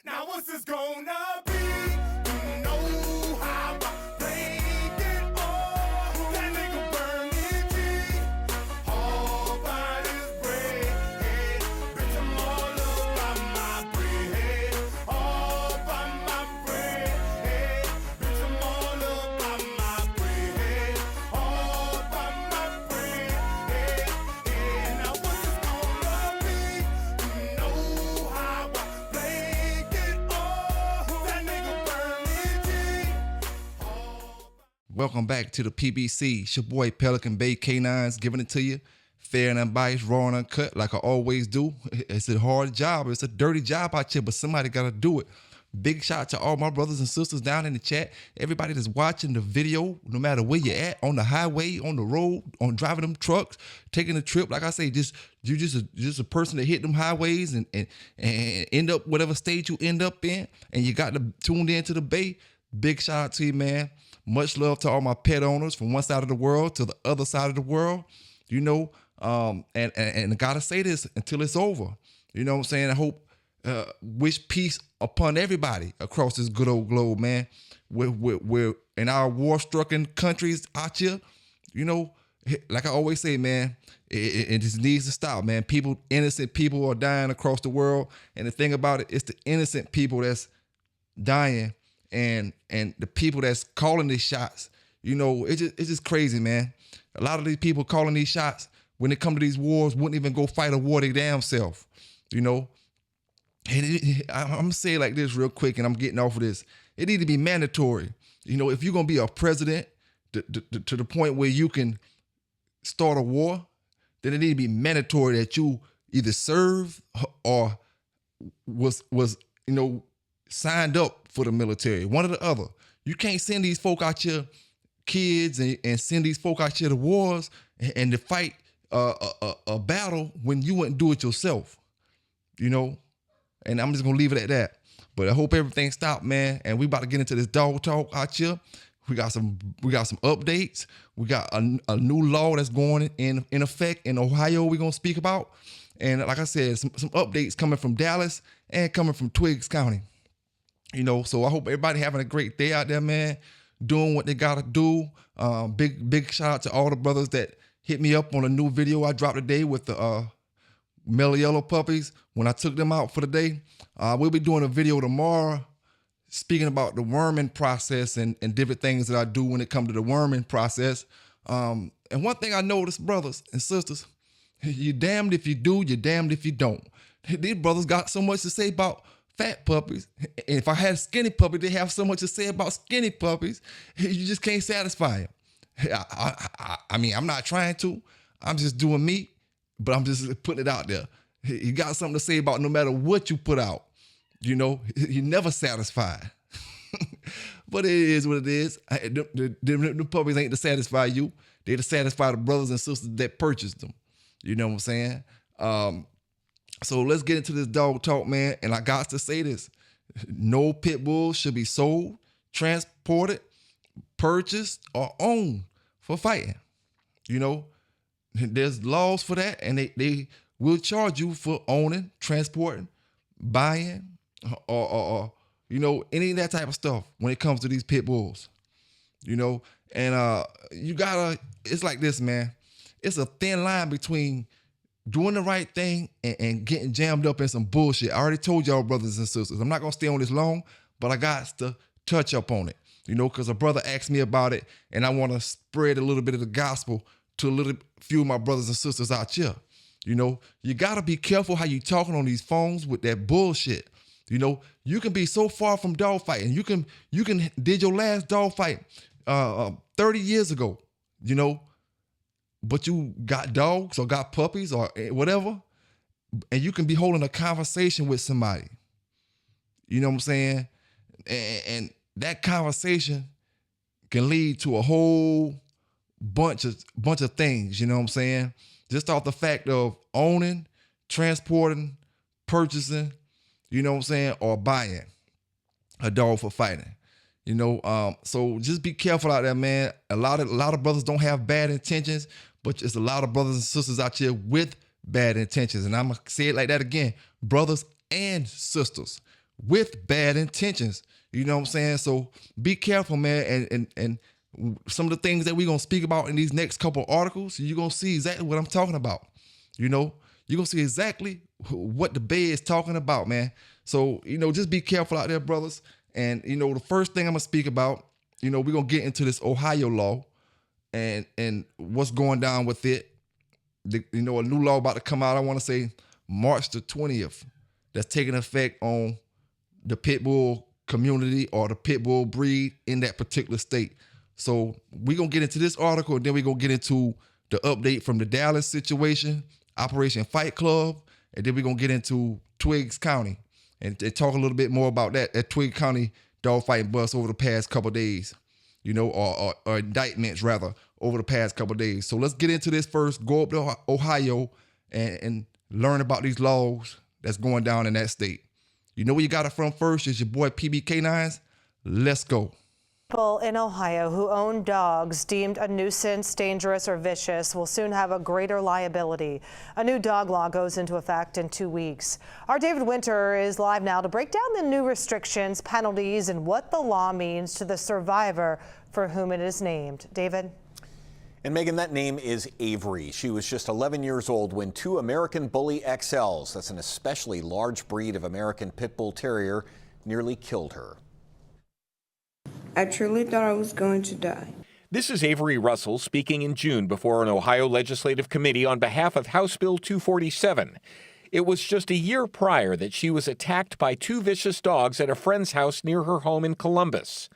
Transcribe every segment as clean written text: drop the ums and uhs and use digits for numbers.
Now what's this gonna be? You know how I played it all. That nigga burning G. All by his bread. Bitch, I'm all up by my bread. All by my bread. Bitch, I'm all up by my bread. All by my bread. Now what's this gonna be? You know how I played it all. That nigga burning G. Welcome back to the PBC. It's your boy Pelican Bay K9s giving it to you. Fair and unbiased, raw and uncut, like I always do. It's a hard job. It's a dirty job out here, but somebody got to do it. Big shout out to all my brothers and sisters down in the chat. Everybody that's watching the video, no matter where you're at, on the highway, on the road, on driving them trucks, taking a trip. Like I say, you're just a person that hit them highways and end up whatever state you end up in, and you got to tuned into the Bay. Big shout out to you, man. Much love to all my pet owners from one side of the world to the other side of the world. You know, and I gotta say this until it's over. You know what I'm saying? I hope, wish peace upon everybody across this good old globe, man. We're in our war-stricken countries out here, you know, like I always say, man, it just needs to stop, man. Innocent people are dying across the world. And the thing about it, it's the innocent people that's dying and the people that's calling these shots. You know, it's just crazy, man. A lot of these people calling these shots when it come to these wars wouldn't even go fight a war their damn self, you know. And I'm gonna say it like this real quick, and I'm getting off of this. It need to be mandatory. You know, if you're gonna be a president to the point where you can start a war, then it need to be mandatory that you either serve or was you know, signed up for the military, one or the other. You can't send these folk out here, kids, and send these folk out here to wars and to fight a battle when you wouldn't do it yourself, you know. And I'm just gonna leave it at that. But I hope everything stopped, man. And we about to get into this dog talk out here. We got some updates. We got a new law that's going in effect in Ohio we're gonna speak about. And like I said, some updates coming from Dallas and coming from Twiggs County. You know, so I hope everybody having a great day out there, man. Doing what they gotta do. Big shout out to all the brothers that hit me up on a new video I dropped today with the mellow yellow puppies when I took them out for the day. We'll be doing a video tomorrow speaking about the worming process and different things that I do when it comes to the worming process. And one thing I noticed, brothers and sisters, you're damned if you do, you're damned if you don't. These brothers got so much to say about fat puppies. And if I had a skinny puppy, they have so much to say about skinny puppies. You just can't satisfy them. I mean, I'm not trying to. I'm just doing me, but I'm just putting it out there. You got something to say about no matter what you put out. You know, you're never satisfied. But it is what it is. The puppies ain't to satisfy you. They're to satisfy the brothers and sisters that purchased them. You know what I'm saying? So let's get into this dog talk, man. And I got to say this. No pit bulls should be sold, transported, purchased, or owned for fighting. You know, there's laws for that, and they will charge you for owning, transporting, buying, or you know, any of that type of stuff when it comes to these pit bulls. You know, and you gotta, it's like this, man. It's a thin line between doing the right thing and getting jammed up in some bullshit. I already told y'all, brothers and sisters, I'm not gonna stay on this long, but I got to touch up on it, you know, because a brother asked me about it, and I want to spread a little bit of the gospel to a few of my brothers and sisters out here. You know, you gotta be careful how you talking on these phones with that bullshit. You know, you can be so far from dog fighting. You can did your last dog fight 30 years ago, you know, but you got dogs or got puppies or whatever, and you can be holding a conversation with somebody. You know what I'm saying? And that conversation can lead to a whole bunch of things, you know what I'm saying? Just off the fact of owning, transporting, purchasing, you know what I'm saying, or buying a dog for fighting. You know, so just be careful out there, man. A lot of brothers don't have bad intentions, but it's a lot of brothers and sisters out here with bad intentions. And I'm gonna say it like that again, brothers and sisters with bad intentions. You know what I'm saying? So be careful, man. And some of the things that we're going to speak about in these next couple articles, you're going to see exactly what I'm talking about. You know, you're going to see exactly what the Bay is talking about, man. So, you know, just be careful out there, brothers. And, you know, the first thing I'm going to speak about, you know, we're going to get into this Ohio law and what's going down with it. You know, a new law about to come out, I want to say March the 20th, that's taking effect on the Pitbull community or the Pitbull breed in that particular state. So we're going to get into this article, and then we're going to get into the update from the Dallas situation, Operation Fight Club, and then we're going to get into Twiggs County and talk a little bit more about that Twiggs County dogfighting bust over the past couple of days, you know, or indictments rather, over the past couple of days. So let's get into this first, go up to Ohio and learn about these laws that's going down in that state. You know where you got it from first? It's your boy PB K9s. Let's go. People in Ohio who own dogs deemed a nuisance, dangerous, or vicious will soon have a greater liability. A new dog law goes into effect in 2 weeks. Our David Winter is live now to break down the new restrictions, penalties, and what the law means to the survivor for whom it is named. David? And Megan, that name is Avery. She was just 11 years old when two American Bully XLs, that's an especially large breed of American Pit Bull Terrier, nearly killed her. I truly thought I was going to die. This is Avery Russell speaking in June before an Ohio legislative committee on behalf of House Bill 247. It was just a year prior that she was attacked by two vicious dogs at a friend's house near her home in Columbus.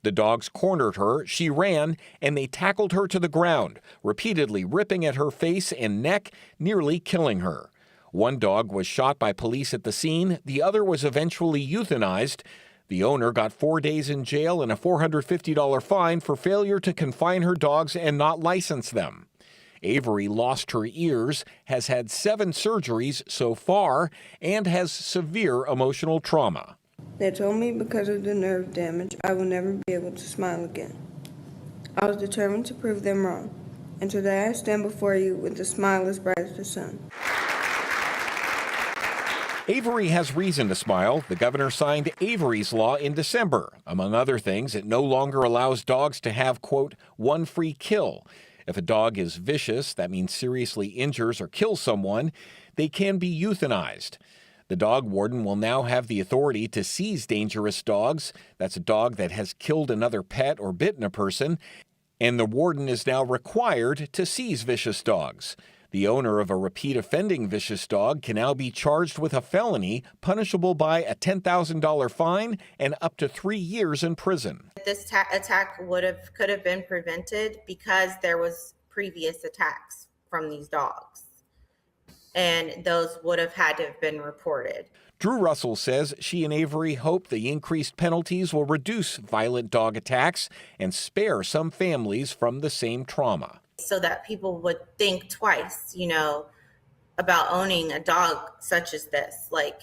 The dogs cornered her, she ran, and they tackled her to the ground, repeatedly ripping at her face and neck, nearly killing her. One dog was shot by police at the scene, the other was eventually euthanized. The owner got 4 days in jail and a $450 fine for failure to confine her dogs and not license them. Avery lost her ears, has had 7 surgeries so far, and has severe emotional trauma. They told me because of the nerve damage, I will never be able to smile again. I was determined to prove them wrong, and today I stand before you with a smile as bright as the sun. Avery has reason to smile. The governor signed Avery's Law in December. Among other things, it no longer allows dogs to have, quote, one free kill. If a dog is vicious, that means seriously injures or kills someone, they can be euthanized. The dog warden will now have the authority to seize dangerous dogs. That's a dog that has killed another pet or bitten a person. And the warden is now required to seize vicious dogs. The owner of a repeat offending vicious dog can now be charged with a felony punishable by a $10,000 fine and up to 3 years in prison. This attack could have been prevented because there was previous attacks from these dogs, and those would have had to have been reported. Drew Russell says she and Avery hope the increased penalties will reduce violent dog attacks and spare some families from the same trauma. So that people would think twice, about owning a dog such as this, like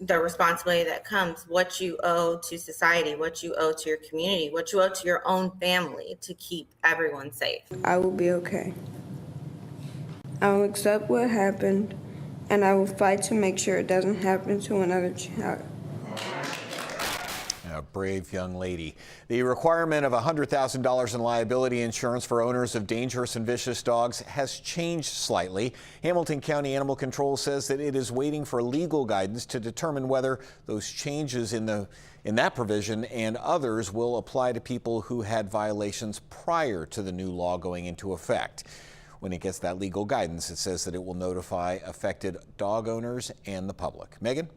the responsibility that comes, what you owe to society, what you owe to your community, what you owe to your own family to keep everyone safe. I will be okay. I will accept what happened, and I will fight to make sure it doesn't happen to another child. A brave young lady. The requirement of $100,000 in liability insurance for owners of dangerous and vicious dogs has changed slightly. Hamilton County Animal Control says that it is waiting for legal guidance to determine whether those changes in that provision and others will apply to people who had violations prior to the new law going into effect. When it gets that legal guidance, it says that it will notify affected dog owners and the public. Megan?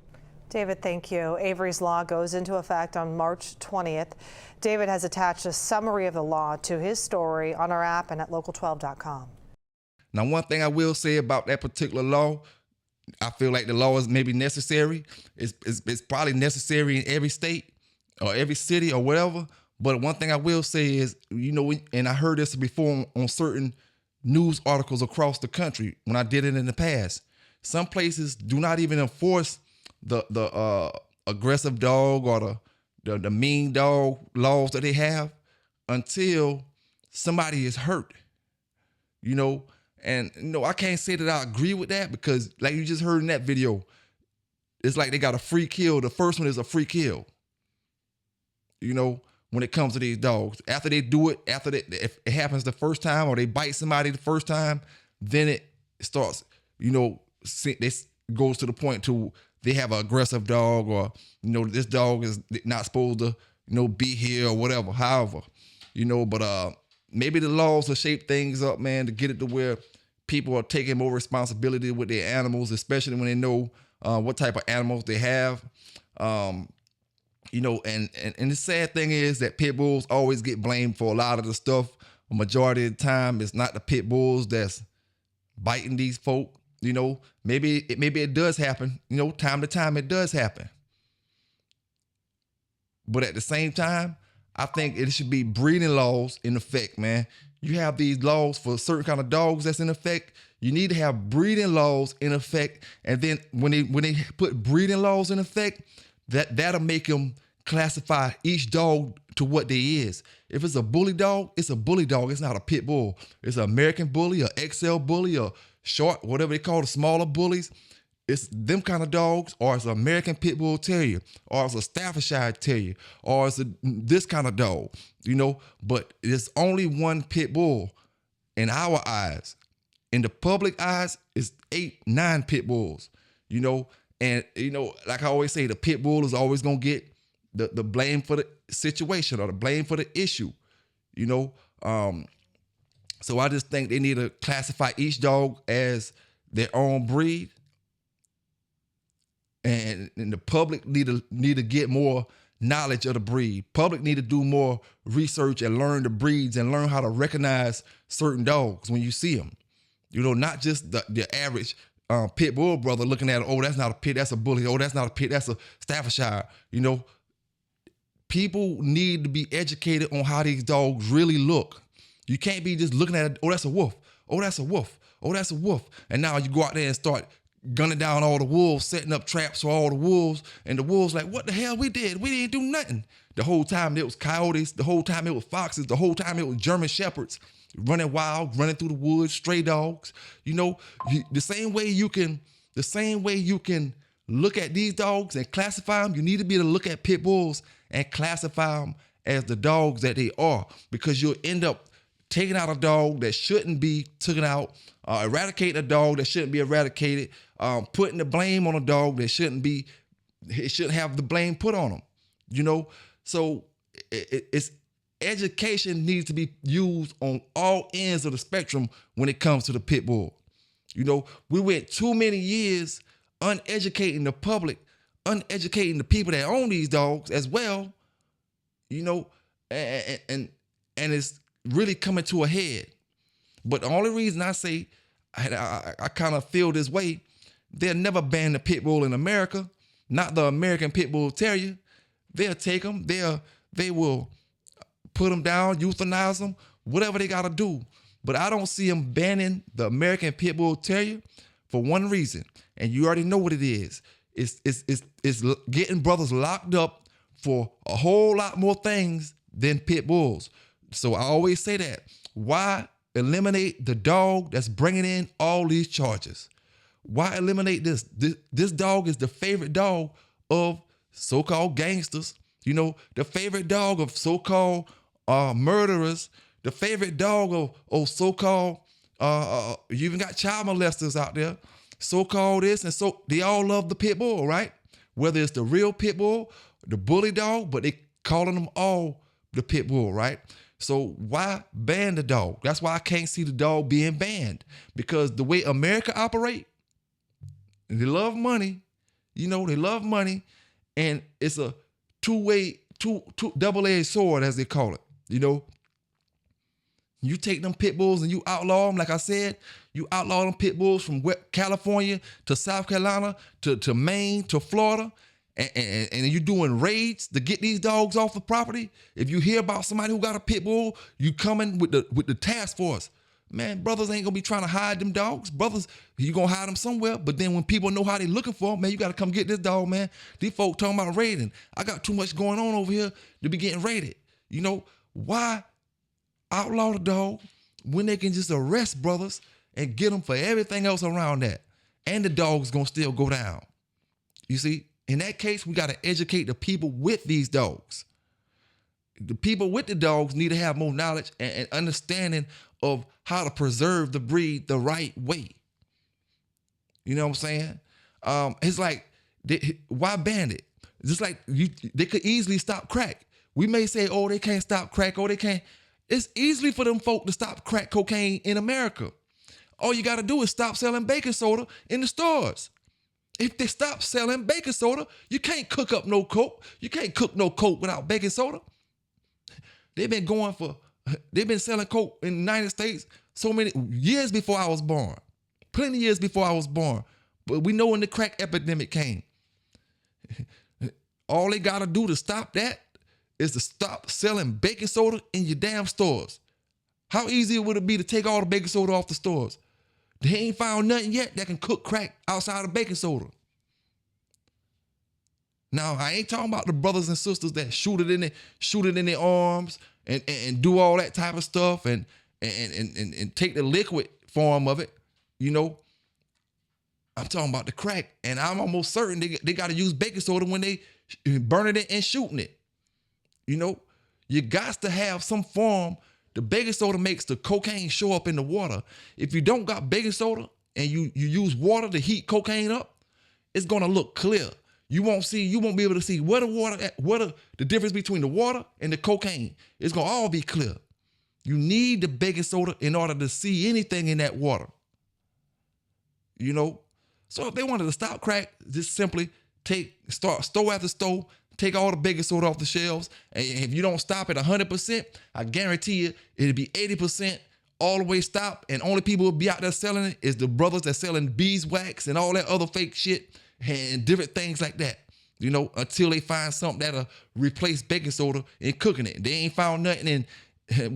David, thank you. Avery's Law goes into effect on March 20th. David has attached a summary of the law to his story on our app and at local12.com. Now, one thing I will say about that particular law, I feel like the law is maybe necessary. It's probably necessary in every state or every city or whatever. But one thing I will say is, and I heard this before on certain news articles across the country when I did it in the past. Some places do not even enforce the aggressive dog or the mean dog laws that they have until somebody is hurt, and I can't say that I agree with that because, like you just heard in that video, it's like they got a free kill. The first one is a free kill. You know, when it comes to these dogs, after they do it, if it happens the first time or they bite somebody the first time, then it starts, you know, this goes to the point to they have an aggressive dog, or, you know, this dog is not supposed to, you know, be here or whatever, however, you know, but maybe the laws will shape things up, man, to get it to where people are taking more responsibility with their animals, especially when they know what type of animals they have. You know, and the sad thing is that pit bulls always get blamed for a lot of the stuff. A majority of the time, it's not the pit bulls that's biting these folk. You know, maybe it does happen. You know, time to time it does happen. But at the same time, I think it should be breeding laws in effect, man. You have these laws for certain kind of dogs that's in effect. You need to have breeding laws in effect, and then when they put breeding laws in effect, that'll make them classify each dog to what they is. If it's a bully dog, it's a bully dog. It's not a pit bull. It's an American bully, a XL bully, a short, whatever they call the smaller bullies. It's them kind of dogs, or it's an American Pit Bull Terrier, or it's a Staffordshire Terrier, or it's this kind of dog, you know. But there's only one pit bull in our eyes. In the public eyes, it's 8, 9 pit bulls, you know. And, you know, like I always say, the pit bull is always going to get the blame for the situation or the blame for the issue, you know. So I just think they need to classify each dog as their own breed. And the public need to get more knowledge of the breed. Public need to do more research and learn the breeds and learn how to recognize certain dogs when you see them. You know, not just the average pit bull brother looking at, oh, that's not a pit, that's a bully. Oh, that's not a pit, that's a Staffordshire. You know, people need to be educated on how these dogs really look. You can't be just looking at it, oh, that's a wolf. Oh, that's a wolf. Oh, that's a wolf. And now you go out there and start gunning down all the wolves, setting up traps for all the wolves, and the wolves like, what the hell we did? We didn't do nothing. The whole time it was coyotes, the whole time it was foxes, the whole time it was German shepherds running wild, running through the woods, stray dogs. You know, the same way you can look at these dogs and classify them, you need to be able to look at pit bulls and classify them as the dogs that they are, because you'll end up taking out a dog that shouldn't be taken out, eradicating a dog that shouldn't be eradicated, putting the blame on a dog that it shouldn't have the blame put on them, you know? So it's education needs to be used on all ends of the spectrum when it comes to the pit bull. You know, we went too many years uneducating the public, uneducating the people that own these dogs as well, you know, and it's really coming to a head. But the only reason I say I kind of feel this way, they'll never ban the pit bull in America, not the American Pit Bull Terrier. They'll take them, they will put them down, euthanize them, whatever they got to do. But I don't see them banning the American Pit Bull Terrier for one reason, and you already know what it is. It's getting brothers locked up for a whole lot more things than pit bulls. So I always say that. Why eliminate the dog that's bringing in all these charges? Why eliminate this? This dog is the favorite dog of so-called gangsters, you know, the favorite dog of so-called murderers, the favorite dog of so-called, you even got child molesters out there, so-called this, and so they all love the pit bull, right? Whether it's the real pit bull, the bully dog, but they calling them all the pit bull, right? So why ban the dog? That's why I can't see the dog being banned, because the way America operate, they love money, you know, they love money, and it's a two-way, double-edged sword, as they call it, you know. You take them pit bulls and you outlaw them, like I said, you outlaw them pit bulls from California to South Carolina to Maine to Florida, and you're doing raids to get these dogs off the property. If you hear about somebody who got a pit bull, you coming with the task force. Man, brothers ain't gonna be trying to hide them dogs. Brothers, you gonna hide them somewhere, but then when people know how they looking for them, man, you gotta come get this dog, man. These folk talking about raiding. I got too much going on over here to be getting raided. You know, why outlaw the dog when they can just arrest brothers and get them for everything else around that? And the dog's gonna still go down. You see, in that case, we got to educate the people with these dogs. The people with the dogs need to have more knowledge and understanding of how to preserve the breed the right way. You know what I'm saying? It's like, why ban it? Just like they could easily stop crack. We may say, oh, they can't stop crack. Oh, they can't. It's easily for them folk to stop crack cocaine in America. All you got to do is stop selling baking soda in the stores. If they stop selling baking soda, you can't cook up no coke. You can't cook no coke without baking soda. They've been selling coke in the United States so many years before I was born. Plenty of years before I was born. But we know when the crack epidemic came. All they got to do to stop that is to stop selling baking soda in your damn stores. How easy would it be to take all the baking soda off the stores? They ain't found nothing yet that can cook crack outside of baking soda. Now, I ain't talking about the brothers and sisters that shoot it in their arms and do all that type of stuff and take the liquid form of it, you know. I'm talking about the crack, and I'm almost certain they got to use baking soda when they burning it and shooting it. You know, you got to have some form. The baking soda makes the cocaine show up in the water. If you don't got baking soda and you use water to heat cocaine up, it's gonna look clear. You won't be able to see where the difference between the water and the cocaine. It's gonna all be clear. You need the baking soda in order to see anything in that water. You know? So if they wanted to stop crack, just simply start store after store, take all the baking soda off the shelves, and if you don't stop at 100%, I guarantee you it'll be 80% all the way stop, and only people who'll be out there selling it is the brothers that selling beeswax and all that other fake shit and different things like that, you know, until they find something that'll replace baking soda in cooking it. They ain't found nothing in,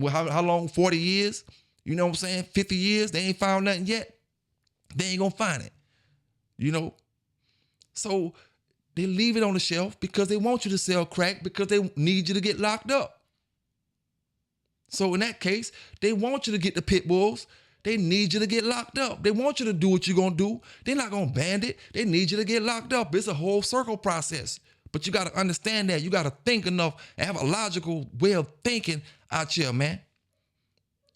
how long, 40 years? You know what I'm saying? 50 years? They ain't found nothing yet. They ain't gonna find it, you know? So they leave it on the shelf because they want you to sell crack because they need you to get locked up. So in that case, they want you to get the pit bulls. They need you to get locked up. They want you to do what you're going to do. They're not going to ban it. They need you to get locked up. It's a whole circle process. But you got to understand that. You got to think enough and have a logical way of thinking out here, man.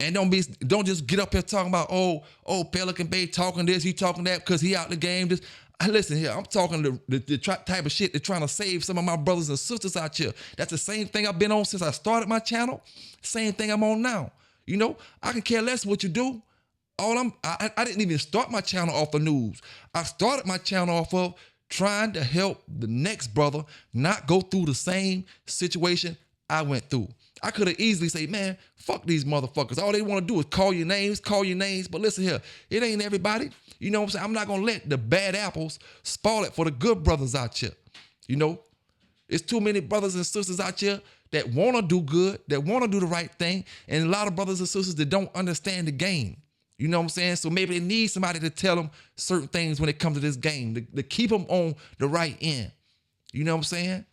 And don't just get up here talking about, oh, Pelican Bay talking this, he talking that because he out the game. This. Listen here, I'm talking the type of shit they're trying to save some of my brothers and sisters out here. That's the same thing I've been on since I started my channel. Same thing I'm on now. You know, I can care less what you do. I didn't even start my channel off the news. I started my channel off of trying to help the next brother not go through the same situation I went through. I could have easily said, man, fuck these motherfuckers. All they want to do is call your names. But listen here, it ain't everybody. You know what I'm saying? I'm not going to let the bad apples spoil it for the good brothers out here. You know, it's too many brothers and sisters out here that want to do good, that want to do the right thing, and a lot of brothers and sisters that don't understand the game. You know what I'm saying? So maybe they need somebody to tell them certain things when it comes to this game, to keep them on the right end. You know what I'm saying?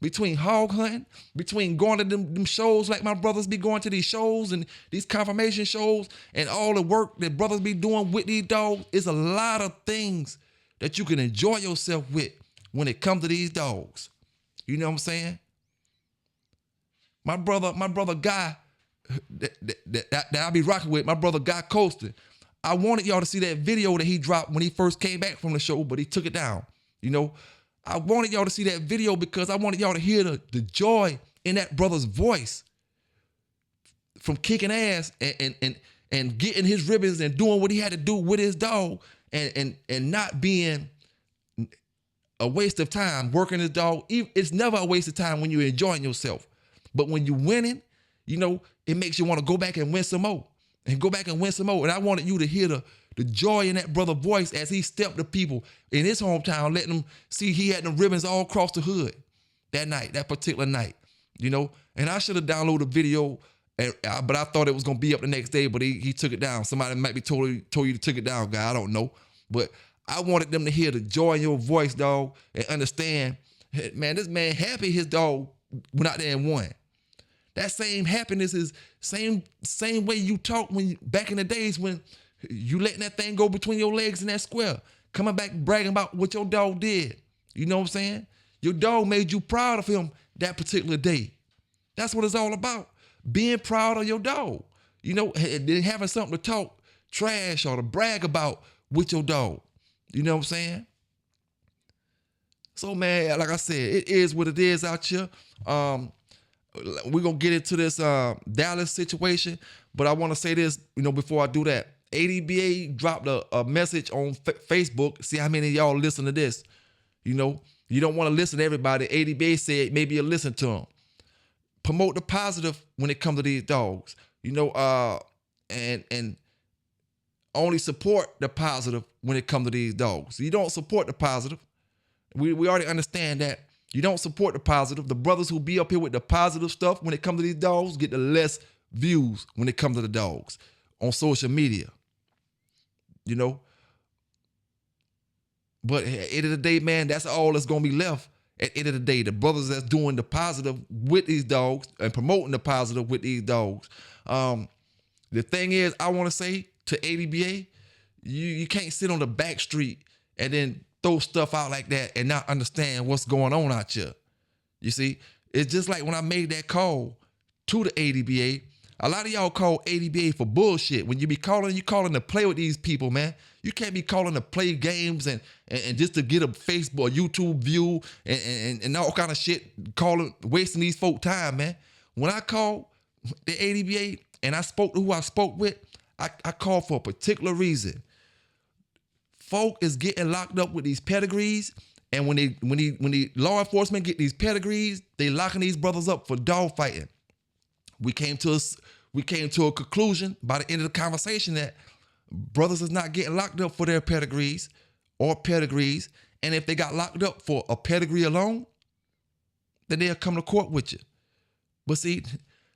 Between hog hunting, between going to them shows like my brothers be going to these shows and these confirmation shows and all the work that brothers be doing with these dogs, it's a lot of things that you can enjoy yourself with when it comes to these dogs. You know what I'm saying? My brother Guy, that I be rocking with, my brother Guy Coasting, I wanted y'all to see that video that he dropped when he first came back from the show, but he took it down. You know, I wanted y'all to see that video because I wanted y'all to hear the joy in that brother's voice from kicking ass and getting his ribbons and doing what he had to do with his dog and not being a waste of time working his dog. It's never a waste of time when you're enjoying yourself. But when you're winning, you know, it makes you want to go back and win some more and go back and win some more. And I wanted you to hear the joy in that brother's voice as he stepped to people in his hometown, letting them see he had them ribbons all across the hood that particular night, you know. And I should have downloaded the video, but I thought it was going to be up the next day, but he took it down. Somebody might be told you to take it down, guy. I don't know. But I wanted them to hear the joy in your voice, dog, and understand, man, this man happy his dog went out there and won. That same happiness is same way you talk back in the days when you letting that thing go between your legs in that square. coming back bragging about what your dog did. You know what I'm saying? Your dog made you proud of him that particular day. That's what it's all about. Being proud of your dog. You know, and then having something to talk trash or to brag about with your dog. You know what I'm saying? So, man, like I said, it is what it is out here. We're going to get into this Dallas situation, but I want to say this, you know, before I do that. ADBA dropped a message on Facebook. See how many of y'all listen to this. You know, you don't want to listen to everybody. ADBA said maybe you listen to them. Promote the positive when it comes to these dogs. You know, and only support the positive when it comes to these dogs. You don't support the positive. We already understand that. You don't support the positive. The brothers who be up here with the positive stuff when it comes to these dogs get the less views when it comes to the dogs on social media. You know? But at the end of the day, man, that's all that's going to be left. At the end of the day, the brothers that's doing the positive with these dogs and promoting the positive with these dogs. The thing is, I want to say to ADBA, you can't sit on the back street and then throw stuff out like that and not understand what's going on out here. You see, it's just like when I made that call to the ADBA. A lot of y'all call ADBA for bullshit. When you calling to play with these people, man. You can't be calling to play games and just to get a Facebook, YouTube view and all kind of shit, wasting these folk time, man. When I called the ADBA and I spoke to who I spoke with, I called for a particular reason. Folk is getting locked up with these pedigrees, and when the law enforcement get these pedigrees, they locking these brothers up for dog fighting. We came to a conclusion by the end of the conversation that brothers is not getting locked up for their pedigrees, and if they got locked up for a pedigree alone, then they'll come to court with you. But see,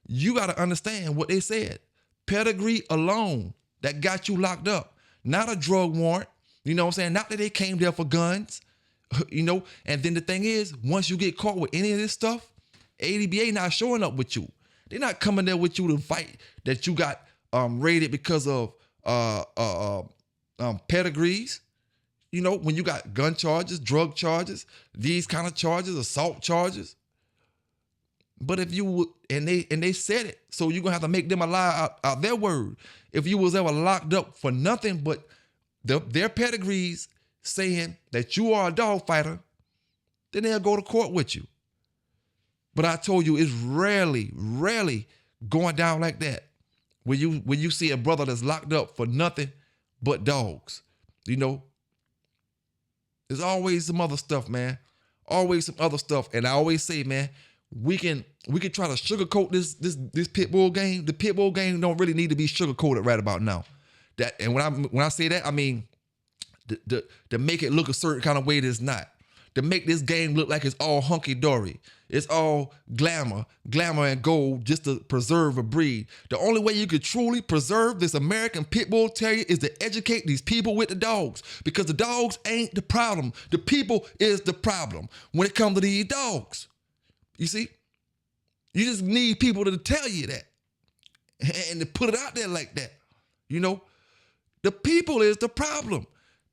you got to understand what they said. Pedigree alone that got you locked up, not a drug warrant. You know what I'm saying? Not that they came there for guns, you know. And then the thing is, once you get caught with any of this stuff, ADBA not showing up with you. They're not coming there with you to fight that you got raided because of pedigrees. You know, when you got gun charges, drug charges, these kind of charges, assault charges. But if you would, and they said it, so you're gonna have to make them a lie out their word. If you was ever locked up for nothing but their pedigrees saying that you are a dog fighter, then they'll go to court with you. But I told you, it's rarely going down like that. When you see a brother that's locked up for nothing but dogs, you know. There's always some other stuff, man. Always some other stuff. And I always say, man, we can try to sugarcoat this Pitbull game. The Pitbull game don't really need to be sugarcoated right about now. And when I say that, I mean to make it look a certain kind of way that it's not. To make this game look like it's all hunky-dory. It's all glamour and gold just to preserve a breed. The only way you could truly preserve this American Pitbull Terrier is to educate these people with the dogs, because the dogs ain't the problem. The people is the problem when it comes to these dogs. You see? You just need people to tell you that and to put it out there like that. You know? The people is the problem.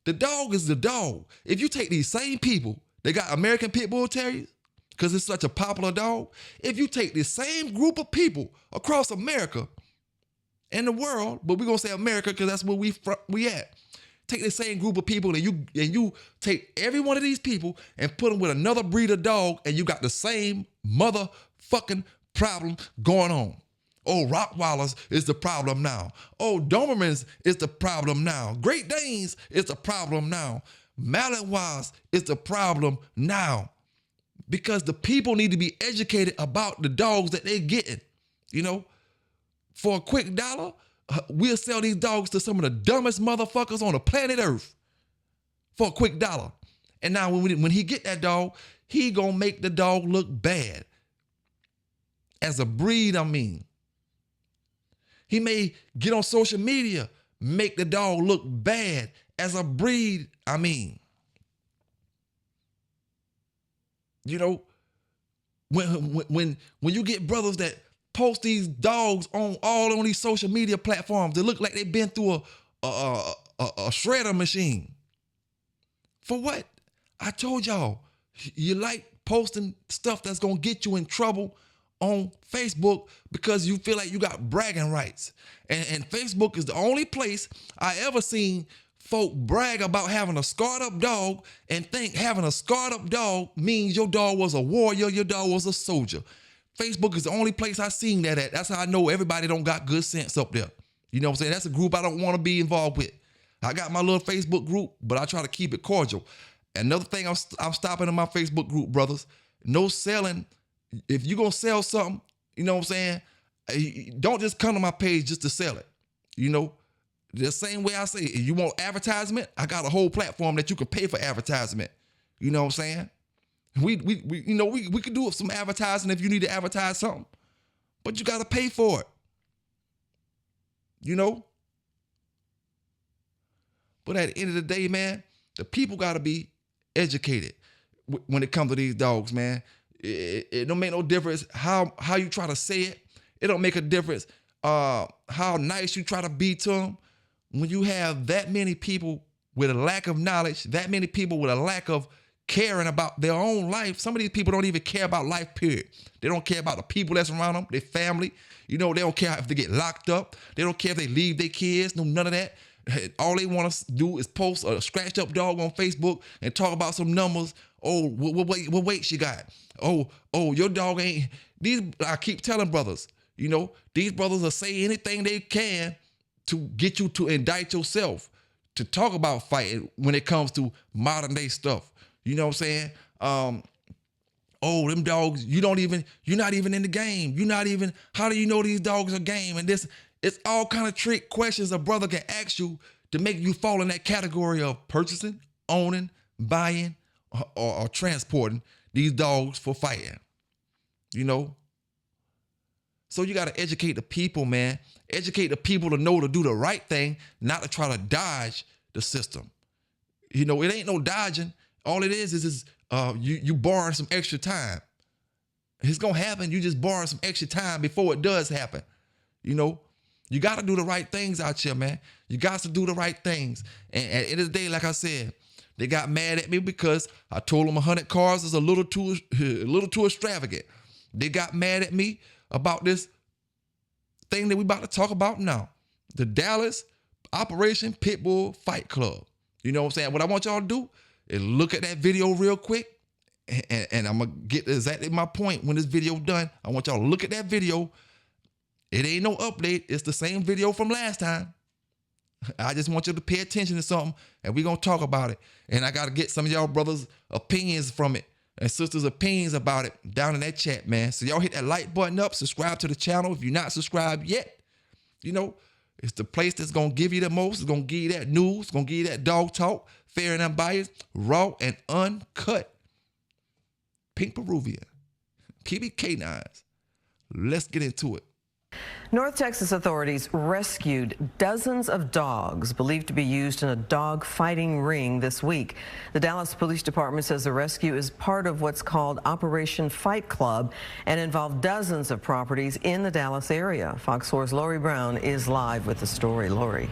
The dog is the dog. If you take these same people, they got American Pitbull Terriers, because it's such a popular dog. If you take this same group of people across America and the world, but we're going to say America because that's where we at. Take the same group of people and you take every one of these people and put them with another breed of dog, and you got the same motherfucking problem going on. Oh, Rottweilers is the problem now. Oh, Dobermans is the problem now. Great Danes is the problem now. Malinois is the problem now. Because the people need to be educated about the dogs that they're getting. You know, for a quick dollar, we'll sell these dogs to some of the dumbest motherfuckers on the planet Earth for a quick dollar. And now when he get that dog, he gonna make the dog look bad. As a breed, I mean. He may get on social media, make the dog look bad. As a breed, I mean. You know, when you get brothers that post these dogs on these social media platforms, they look like they've been through a shredder machine. For what? I told y'all, you like posting stuff that's gonna get you in trouble on Facebook because you feel like you got bragging rights. And Facebook is the only place I ever seen folk brag about having a scarred up dog and think having a scarred up dog means your dog was a warrior, your dog was a soldier. Facebook is the only place I seen that at. That's how I know everybody don't got good sense up there. You know what I'm saying? That's a group I don't want to be involved with. I got my little Facebook group, but I try to keep it cordial. Another thing I'm stopping in my Facebook group, brothers, no selling. If you're going to sell something, you know what I'm saying? Don't just come to my page just to sell it. You know, the same way I say, if you want advertisement, I got a whole platform that you can pay for advertisement. You know what I'm saying? We could do some advertising if you need to advertise something, but you got to pay for it. You know? But at the end of the day, man, the people got to be educated when it comes to these dogs, man. It don't make no difference how you try to say it. It don't make a difference how nice you try to be to them. When you have that many people with a lack of knowledge, that many people with a lack of caring about their own life. Some of these people don't even care about life, period. They don't care about the people that's around them, their family. You know, they don't care if they get locked up. They don't care if they leave their kids, none of that. All they want to do is post a scratched up dog on Facebook and talk about some numbers. Oh, what weight she got? Oh, your dog ain't. I keep telling brothers, you know, these brothers will say anything they can to get you to indict yourself, to talk about fighting when it comes to modern day stuff. You know what I'm saying? Them dogs, you're not even in the game. How do you know these dogs are game? And this, it's all kind of trick questions a brother can ask you to make you fall in that category of purchasing, owning, buying, or transporting these dogs for fighting. You know? So you got to educate the people, man. Educate the people to know to do the right thing, not to try to dodge the system. You know, it ain't no dodging. All it is you borrowing some extra time. It's going to happen. You just borrowing some extra time before it does happen. You know, you got to do the right things out here, man. You got to do the right things. And at the end of the day, like I said, they got mad at me because I told them 100 cars is a little too extravagant. They got mad at me about this thing that we about to talk about now. The Dallas Operation Pitbull Fight Club. You know what I'm saying? What I want y'all to do is look at that video real quick, and I'm going to get exactly my point when this video done. I want y'all to look at that video. It ain't no update. It's the same video from last time. I just want you to pay attention to something, and we're going to talk about it. And I got to get some of y'all brothers' opinions from it and sisters' opinions about it down in that chat, man. So y'all hit that like button up, subscribe to the channel if you're not subscribed yet. You know, it's the place that's going to give you the most. It's going to give you that news. It's going to give you that dog talk, fair and unbiased, raw and uncut. Pink Peruvian, PB K9s. Let's get into it. North Texas authorities rescued dozens of dogs believed to be used in a dog fighting ring this week. The Dallas Police Department says the rescue is part of what's called Operation Fight Club and involved dozens of properties in the Dallas area. Fox 4's Lori Brown is live with the story. Lori.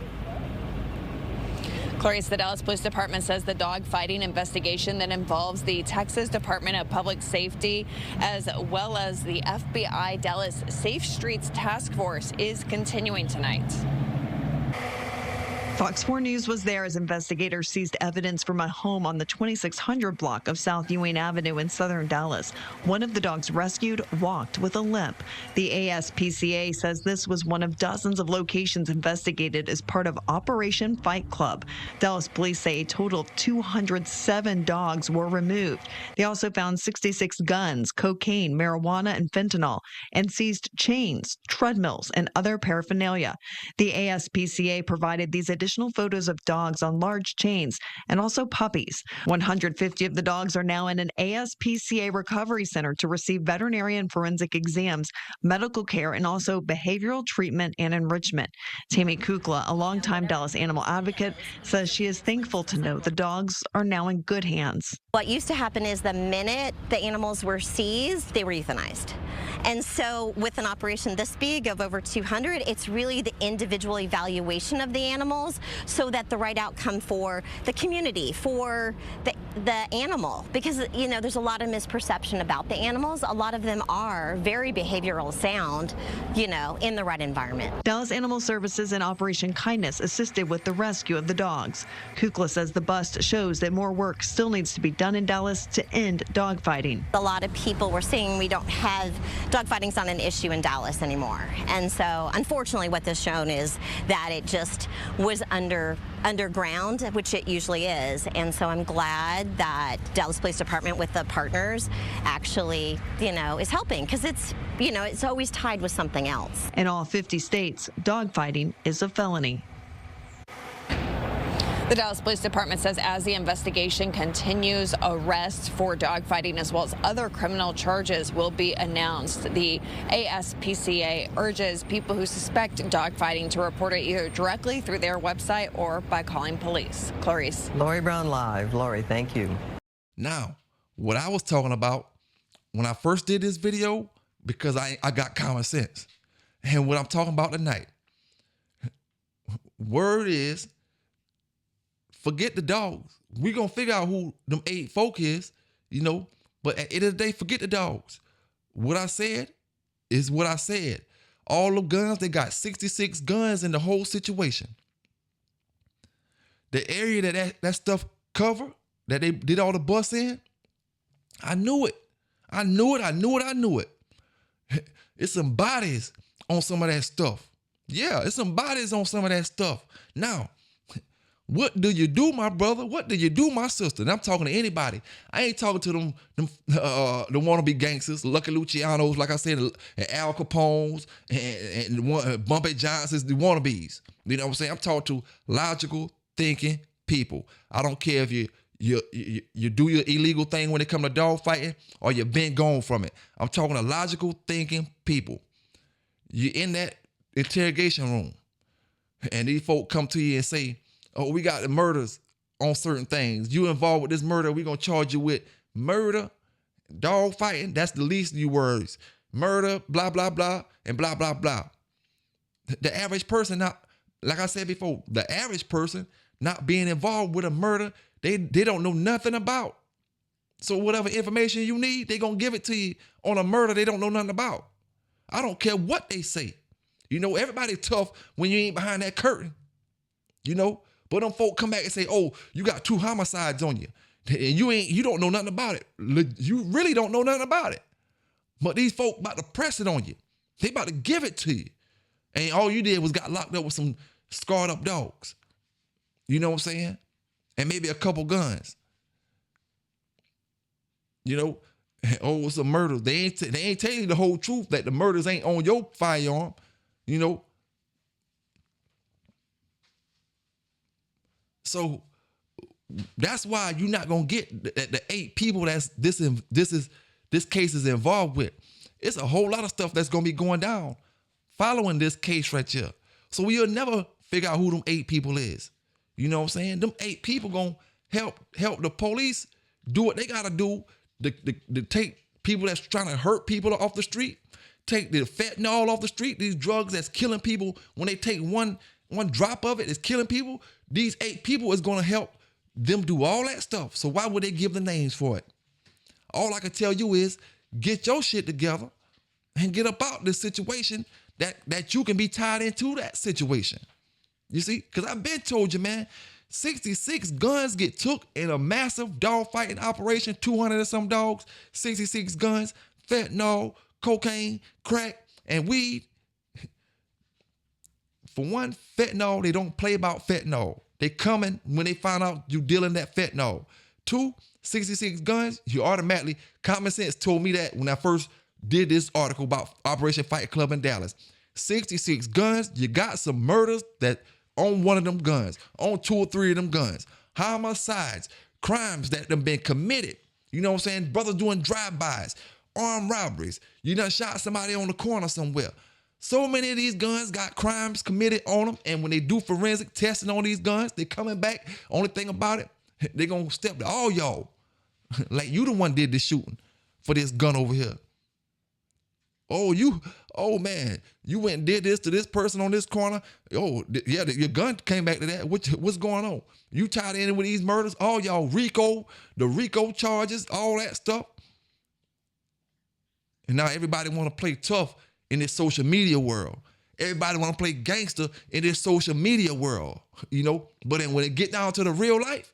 Clarice, the Dallas Police Department says the dog fighting investigation that involves the Texas Department of Public Safety as well as the FBI Dallas Safe Streets Task Force is continuing tonight. Fox 4 News was there as investigators seized evidence from a home on the 2600 block of South Ewing Avenue in southern Dallas. One of the dogs rescued walked with a limp. The ASPCA says this was one of dozens of locations investigated as part of Operation Fight Club. Dallas police say a total of 207 dogs were removed. They also found 66 guns, cocaine, marijuana, and fentanyl, and seized chains, treadmills, and other paraphernalia. The ASPCA provided these additional photos of dogs on large chains and also puppies. 150 of the dogs are now in an ASPCA recovery center to receive veterinary and forensic exams, medical care, and also behavioral treatment and enrichment. Tammy Kukla, a longtime Dallas animal advocate, says she is thankful to know the dogs are now in good hands. What used to happen is the minute the animals were seized, they were euthanized. And so with an operation this big of over 200, it's really the individual evaluation of the animals animals so that the right outcome for the community, for the animal, because you know there's a lot of misperception about the animals. A lot of them are very behavioral sound, you know, in the right environment. Dallas Animal Services and Operation Kindness assisted with the rescue of the dogs. Kukla says the bust shows that more work still needs to be done in Dallas to end dogfighting. A lot of people were saying we don't have dogfighting's not an issue in Dallas anymore, and so unfortunately what this shown is that it just was underground, which it usually is. And so I'm glad that Dallas Police Department with the partners actually, you know, is helping, because it's, you know, it's always tied with something else. In all 50 states, dogfighting is a felony. The Dallas Police Department says as the investigation continues, arrests for dogfighting as well as other criminal charges will be announced. The ASPCA urges people who suspect dogfighting to report it either directly through their website or by calling police. Clarice. Lori Brown live. Lori, thank you. Now, what I was talking about when I first did this video, because I got common sense, and what I'm talking about tonight, word is, forget the dogs. We're going to figure out who them 8 folk is, you know, but at the end of the day, forget the dogs. What I said is what I said. All the guns, they got 66 guns in the whole situation. The area that stuff covered, that they did all the busts in, I knew it. I knew it. It's some bodies on some of that stuff. Yeah, it's some bodies on some of that stuff. Now, what do you do, my brother? What do you do, my sister? And I'm talking to anybody. I ain't talking to them the wannabe gangsters, Lucky Lucianos, like I said, and Al Capones, and Bumpy Johnsons, the wannabes. You know what I'm saying? I'm talking to logical thinking people. I don't care if you do your illegal thing when it comes to dog fighting or you've been gone from it. I'm talking to logical thinking people. You're in that interrogation room, and these folk come to you and say, oh, we got the murders on certain things. You involved with this murder, we're going to charge you with murder, dog fighting. That's the least of your words. Murder, blah, blah, blah, and blah, blah, blah. The average person, not, like I said before, the average person not being involved with a murder, they don't know nothing about. So whatever information you need, they going to give it to you on a murder they don't know nothing about. I don't care what they say. You know, everybody tough when you ain't behind that curtain. You know? But them folk come back and say, oh, you got 2 homicides on you. And you don't know nothing about it. You really don't know nothing about it. But these folk about to press it on you. They about to give it to you. And all you did was got locked up with some scarred up dogs. You know what I'm saying? And maybe a couple guns. You know? Oh, it's a murder. They ain't telling you the whole truth that the murders ain't on your firearm. You know? So that's why you're not gonna get the 8 people that's this case is involved with. It's a whole lot of stuff that's gonna be going down following this case right here. So we'll never figure out who them 8 people is. You know what I'm saying? Them 8 people gonna help the police do what they gotta do to take people that's trying to hurt people off the street, take the fentanyl off the street, these drugs that's killing people. When they take one drop of it, it's killing people. These 8 people is going to help them do all that stuff. So why would they give the names for it? All I can tell you is get your shit together and get about this situation that you can be tied into that situation. You see? Because I've been told you, man, 66 guns get took in a massive dog fighting operation, 200 and some dogs, 66 guns, fentanyl, cocaine, crack, and weed. For one, fentanyl, they don't play about fentanyl. They coming when they find out you dealing that fentanyl. 2, 66 guns, you automatically, common sense told me that when I first did this article about Operation Fight Club in Dallas. 66 guns, you got some murders that on one of them guns, on 2 or 3 of them guns. Homicides, crimes that have been committed. You know what I'm saying? Brothers doing drive-bys, armed robberies. You done shot somebody on the corner somewhere. So many of these guns got crimes committed on them, and when they do forensic testing on these guns, they coming back. Only thing about it, they gonna step to all y'all. Like you the one did the shooting for this gun over here. Oh man, you went and did this to this person on this corner. Oh yeah, your gun came back to that. What's going on? You tied in with these murders? All y'all the RICO charges, all that stuff. And now everybody want to play tough in this social media world. Everybody want to play gangster in this social media world, But then when it get down to the real life,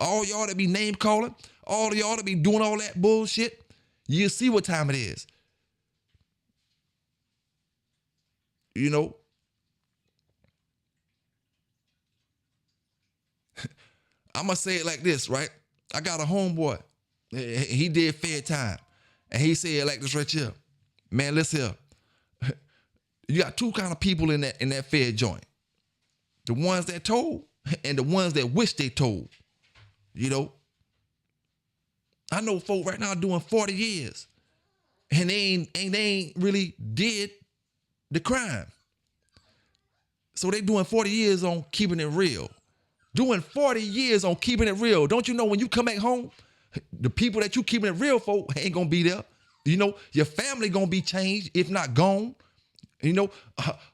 all y'all that be name calling, all y'all that be doing all that bullshit, you see what time it is. I'm going to say it like this, right? I got a homeboy. He did fair time. And he said like this right here. Man, listen here. You got two kind of people in that fair joint. The ones that told and the ones that wish they told. I know folk right now doing 40 years. And they ain't really did the crime. So they doing 40 years on keeping it real. Doing 40 years on keeping it real. Don't you know when you come back home, the people that you keeping it real for ain't gonna be there. Your family gonna be changed, if not gone.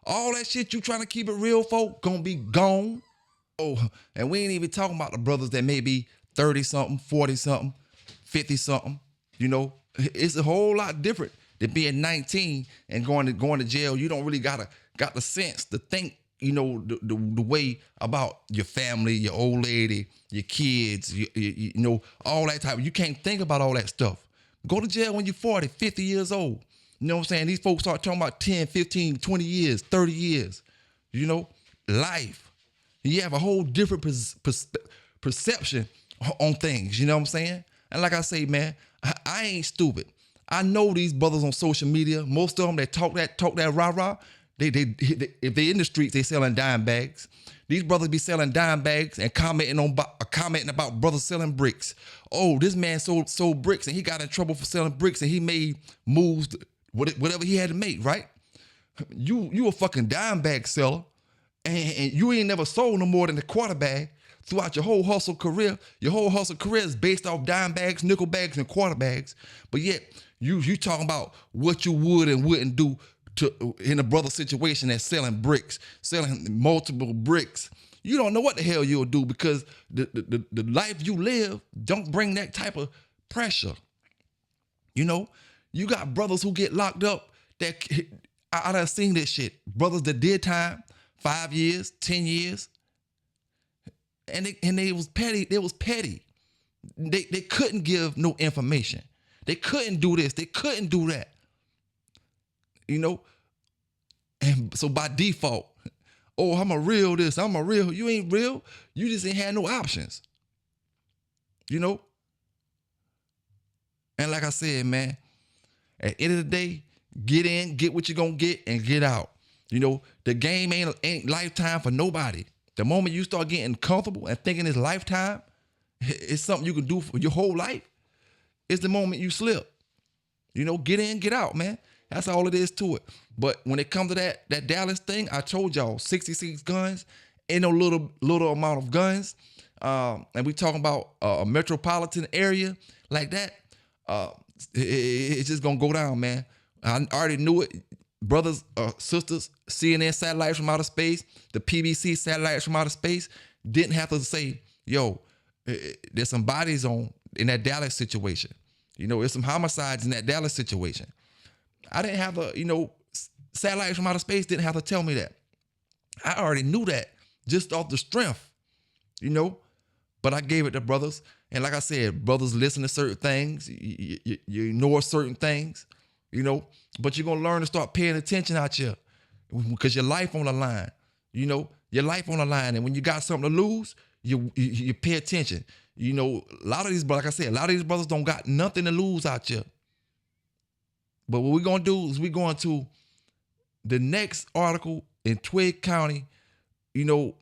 All that shit you trying to keep it real for gonna be gone. Oh, and we ain't even talking about the brothers that may be 30-something, 40-something, 50-something. It's a whole lot different than being 19 and going to jail. You don't really got the sense to think, the way about your family, your old lady, your kids, all that type. You can't think about all that stuff. Go to jail when you're 40, 50 years old. You know what I'm saying? These folks start talking about 10, 15, 20 years, 30 years. Life. You have a whole different perception on things. You know what I'm saying? And like I say, man, I ain't stupid. I know these brothers on social media. Most of them that talk that rah-rah. They if they in the streets, they selling dime bags. These brothers be selling dime bags and commenting about brothers selling bricks. Oh, this man sold bricks and he got in trouble for selling bricks and he made moves, whatever he had to make, right? You a fucking dime bag seller and you ain't never sold no more than a quarter bag throughout your whole hustle career. Your whole hustle career is based off dime bags, nickel bags, and quarter bags. But yet you talking about what you would and wouldn't do in a brother situation that's selling bricks, selling multiple bricks. You don't know what the hell you'll do because the life you live don't bring that type of pressure. You got brothers who get locked up that I done seen this shit. Brothers that did time, 5 years, 10 years. And they was petty. They was petty. They couldn't give no information. They couldn't do this. They couldn't do that. And so by default, oh, I'm a real this, I'm a real. You ain't real. You just ain't had no options. And like I said, man, at the end of the day, get in, get what you're gonna get, and get out. The game ain't lifetime for nobody. The moment you start getting comfortable and thinking it's lifetime, it's something you can do for your whole life, it's the moment you slip. Get in, get out, man. That's all it is to it. But when it comes to that Dallas thing, I told y'all 66 guns, ain't no little amount of guns. And we talking about a metropolitan area like that. It's just gonna go down, man. I already knew it. Brothers, sisters, CNN satellites from outer space, the PBC satellites from outer space didn't have to say, yo, there's some bodies in that Dallas situation. There's some homicides in that Dallas situation. I didn't have satellites from outer space didn't have to tell me that. I already knew that just off the strength, but I gave it to brothers. And like I said, brothers listen to certain things. You ignore certain things, but you're going to learn to start paying attention out here because your life on the line, your life on the line. And when you got something to lose, you pay attention. A lot of these, like I said, a lot of these brothers don't got nothing to lose out here. But what we're going to do is we're going to the next article in Twiggs County, and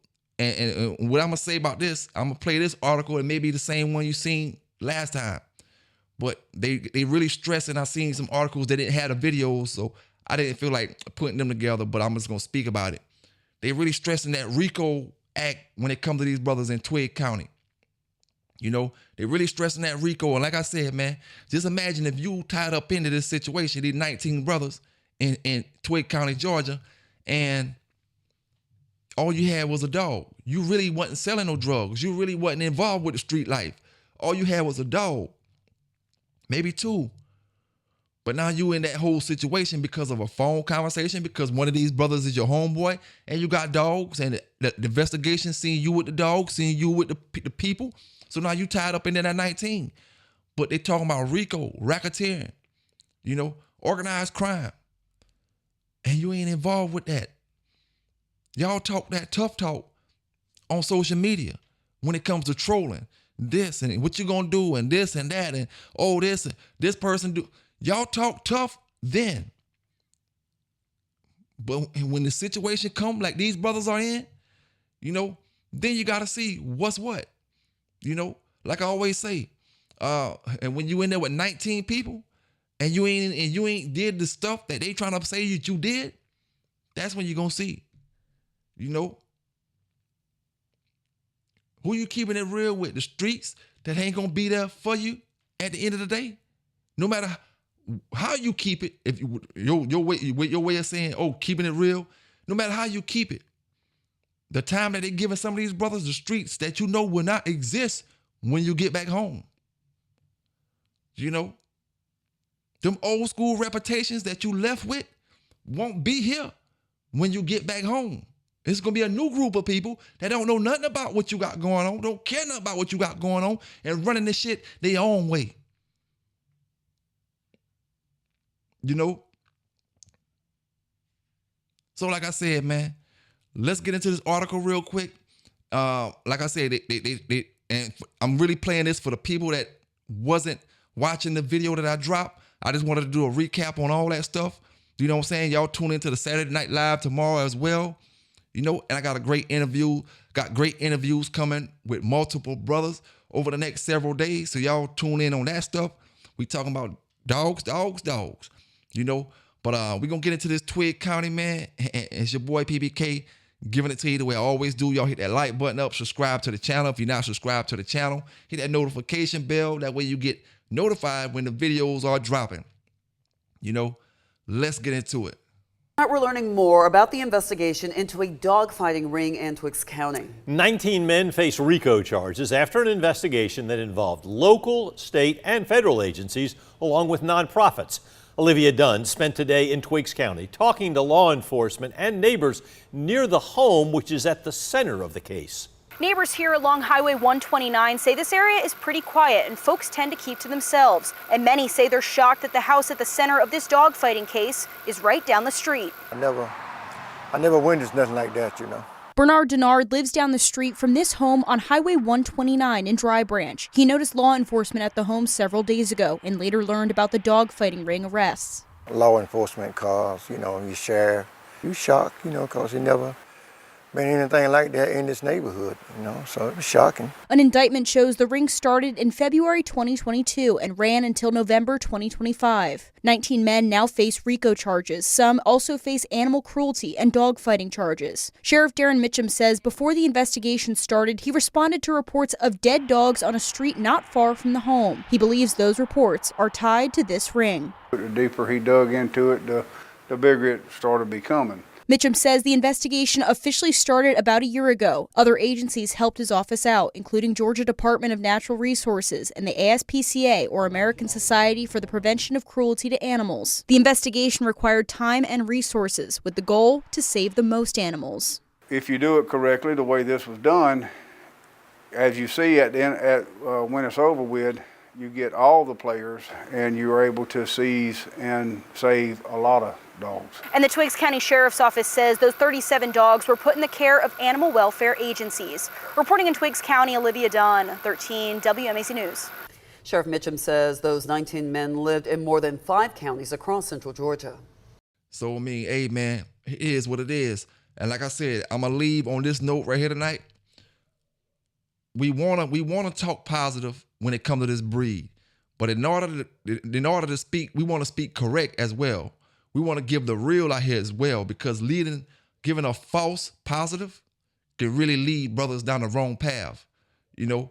what I'm going to say about this, I'm going to play this article. It may be the same one you seen last time. But they really stressing. I seen some articles that didn't have the videos, so I didn't feel like putting them together, but I'm just going to speak about it. They really stressing that RICO Act when it comes to these brothers in Twiggs County. You know, they're really stressing that RICO. And like I said, man, just imagine if you tied up into this situation, these 19 brothers in Twiggs County, Georgia, and all you had was a dog. You really wasn't selling no drugs. You really wasn't involved with the street life. All you had was a dog, maybe two. But now you in that whole situation because of a phone conversation, because one of these brothers is your homeboy, and you got dogs, and the investigation seeing you with the dogs, seeing you with the people. So now you tied up in that 19. But they talking about RICO, racketeering, you know, organized crime. And you ain't involved with that. Y'all talk that tough talk on social media when it comes to trolling. This and what you gonna do and this and that and oh this and this person do. Y'all talk tough then. But when the situation come like these brothers are in, you know, then you gotta see what's what. You know, like I always say, and when you in there with 19 people and you ain't did the stuff that they trying to say that you did, that's when you're gonna see. You know, who you keeping it real with? The streets that ain't gonna be there for you at the end of the day. No matter how you keep it, if your way of saying, oh, keeping it real, no matter how you keep it, the time that they giving some of these brothers the streets that you know will not exist when you get back home. You know, them old school reputations that you left with won't be here when you get back home. It's going to be a new group of people that don't know nothing about what you got going on, don't care nothing about what you got going on, and running this shit their own way. You know? So like I said, man, let's get into this article real quick. Like I said, and I'm really playing this for the people that wasn't watching the video that I dropped. I just wanted to do a recap on all that stuff. You know what I'm saying? Y'all tune into the Saturday Night Live tomorrow as well. You know, and I got great interviews coming with multiple brothers over the next several days. So y'all tune in on that stuff. We talking about dogs. You know, but we're going to get into this Twiggs County, man. And it's your boy PBK giving it to you the way I always do. Y'all hit that like button up, subscribe to the channel. If you're not subscribed to the channel, hit that notification bell. That way you get notified when the videos are dropping. You know, let's get into it. We're learning more about the investigation into a dogfighting ring in Twiggs County. 19 men face RICO charges after an investigation that involved local, state, and federal agencies, along with nonprofits. Olivia Dunn spent today in Twiggs County talking to law enforcement and neighbors near the home, which is at the center of the case. Neighbors here along Highway 129 say this area is pretty quiet and folks tend to keep to themselves. And many say they're shocked that the house at the center of this dogfighting case is right down the street. I never witnessed nothing like that, you know. Bernard Denard lives down the street from this home on Highway 129 in Dry Branch. He noticed law enforcement at the home several days ago and later learned about the dogfighting ring arrests. Law enforcement cars, you know, your sheriff, you shocked, you know, because he never been anything like that in this neighborhood, you know, so it was shocking. An indictment shows the ring started in February 2022 and ran until November 2025. 19 men now face RICO charges. Some also face animal cruelty and dogfighting charges. Sheriff Darren Mitchum says before the investigation started, he responded to reports of dead dogs on a street not far from the home. He believes those reports are tied to this ring. The deeper he dug into it, the bigger it started becoming. Mitchum says the investigation officially started about a year ago. Other agencies helped his office out, including Georgia Department of Natural Resources and the ASPCA, or American Society for the Prevention of Cruelty to Animals. The investigation required time and resources with the goal to save the most animals. If you do it correctly, the way this was done, as you see when it's over with, you get all the players and you're able to seize and save a lot of dogs. And the Twiggs County Sheriff's Office says those 37 dogs were put in the care of animal welfare agencies. Reporting in Twiggs County, Olivia Dunn, 13 WMAC News. Sheriff Mitchum says those 19 men lived in more than 5 counties across central Georgia. So, I mean, hey, man, it is what it is. And like I said, I'm going to leave on this note right here tonight. We wanna talk positive when it comes to this breed. But in order to speak, we want to speak correct as well. We want to give the real out here as well, because giving a false positive can really lead brothers down the wrong path. You know,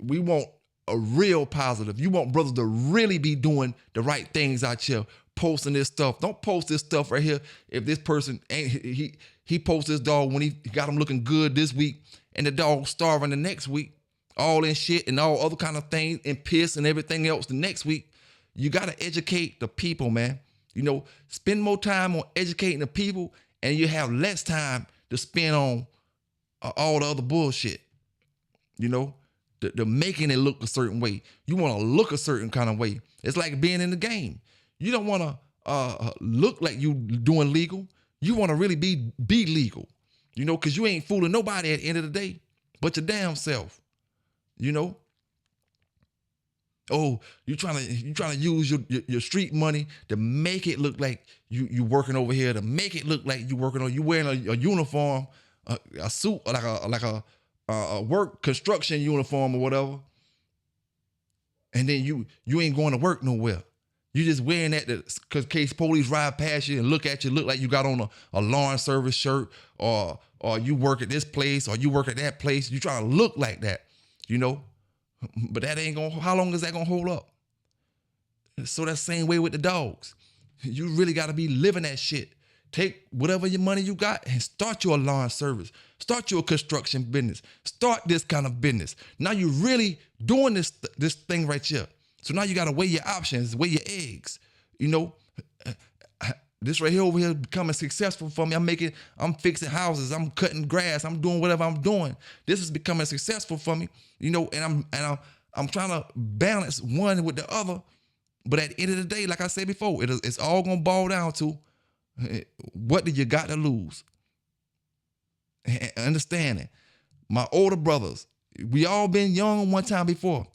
We want a real positive. You want brothers to really be doing the right things out here, posting this stuff. Don't post this stuff right here. If this person ain't, he posts this dog when he got him looking good this week, and the dog starving the next week, all in shit and all other kind of things and piss and everything else the next week. You got to educate the people, man. You know, spend more time on educating the people, and you have less time to spend on all the other bullshit. You know, the making it look a certain way. You want to look a certain kind of way. It's like being in the game. You don't want to look like you doing legal. You want to really be legal. You know, because you ain't fooling nobody at the end of the day but your damn self. You know. Oh, you trying to use your street money to make it look like you working over here, to make it look like you working on, you wearing a uniform, a suit, like a work construction uniform or whatever, and then you ain't going to work nowhere. You just wearing that because case police ride past you and look at you, look like you got on a lawn service shirt, or you work at this place or you work at that place. You trying to look like that, you know. But that ain't gonna, how long is that gonna hold up? So that same way with the dogs. You really gotta be living that shit. Take whatever your money you got and start your lawn service. Start your construction business. Start this kind of business. Now you're really doing this thing right here. So now you gotta weigh your options, weigh your eggs. You know, this right here over here becoming successful for me. I'm fixing houses, I'm cutting grass, I'm doing whatever I'm doing. This is becoming successful for me, you know, and I'm trying to balance one with the other. But at the end of the day, like I said before, it's all gonna boil down to what do you got to lose? And understanding, my older brothers, we all been young one time before.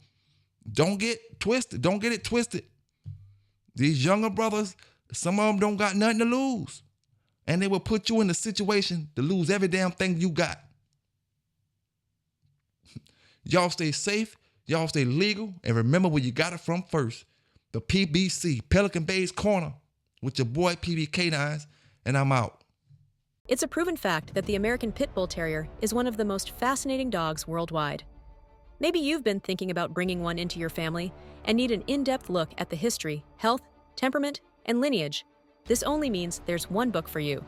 Don't get twisted. Don't get it twisted. These younger brothers, some of them don't got nothing to lose. And they will put you in the situation to lose every damn thing you got. Y'all stay safe. Y'all stay legal. And remember where you got it from first. The PBC, Pelican Bay's Corner, with your boy PB K9s. And I'm out. It's a proven fact that the American Pit Bull Terrier is one of the most fascinating dogs worldwide. Maybe you've been thinking about bringing one into your family and need an in-depth look at the history, health, temperament, and lineage. This only means there's one book for you.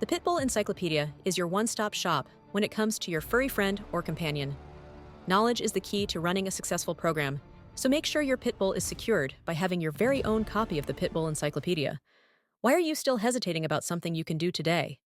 The Pitbull Encyclopedia is your one-stop shop when it comes to your furry friend or companion. Knowledge is the key to running a successful program, so make sure your Pitbull is secured by having your very own copy of the Pitbull Encyclopedia. Why are you still hesitating about something you can do today?